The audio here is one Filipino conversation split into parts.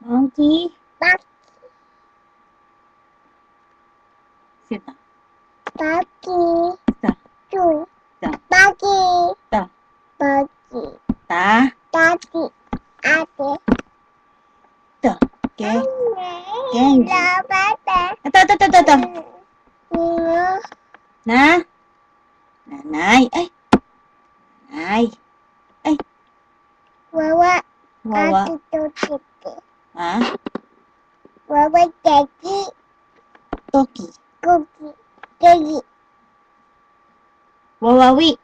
Monkey. Bak. Sit down. Baki. Stop. Two. Stop. Baki. Stop. Baki. Ta. Tati. Ate. Ta. Okay. Candy. Bata. Ito. Na? Nanay. Ay. Nanay. Ay. Wawa. Wawa. Ate Toti. Ha? Wawa Tati. Toki. Cookie. Teddy. Wawawi.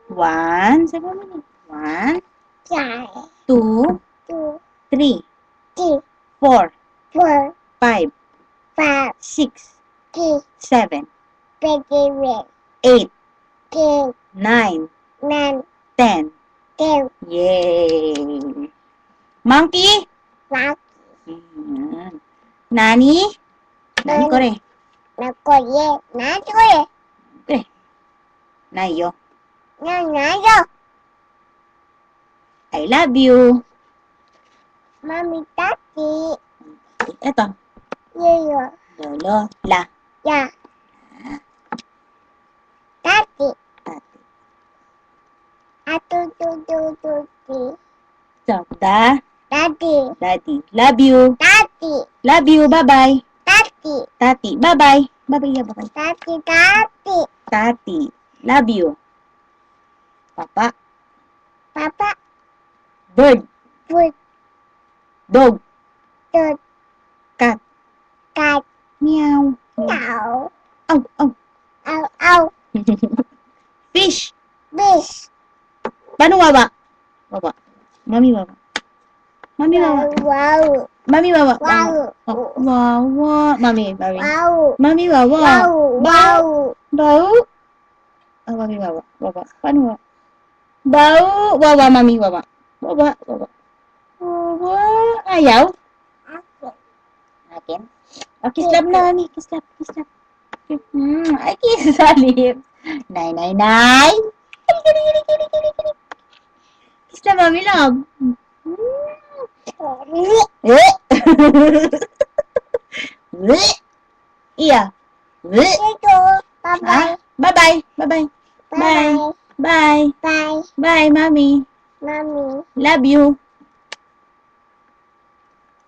One. Sabi mo. 1, Five. 2, Two. 3, Three. 4, Four. 5, Five. 6, Six. 7, Baby red. 8, Ten. 9, Nine. 10. Ten. Yay! Monkey? Bak. Ayan. Nani? Nani ko rin. Nakoye. Nakoye. Nayo. Nanayo. I love you. Mami Tati. Ito. Yoyo. Lolo. La. Ya. Tati. Ate. Atu tu tu tu ti. So, da. Tati. Daddy. Love you. Tati. Love you. Bye-bye. Tati. Tati. Bye-bye. Bye-bye. Yeah, bye-bye. Tati. Tati. Tati. Love you. Papa. Papa. Bird. Put. Dog. Tut. Cat. Cat. Meow. Now. Ow. Ow. Ow. Ow. Fish. Fish. Paano wawa? Wawa. Mami wawa. Mami wawa. Wow. Mami wawa. Wow. Oh, wawa. Mami. Wow. Mami wawa. Wow. Wow. Bau. Oh, mami wawa. Wawa. Paano wawa? Bau. Wawa, mami wawa. Wawa. Wawa. Ayaw? Akin. Oh, kiss love na, mami. Kiss love. Ay, kiss sa lips. Nay. Kiri. Kiss love, mami love. Eh. Iya. Ito. Bye-bye. Bye-bye. Bye. Bye. Bye. Bye, mommy. Mommy. Love you.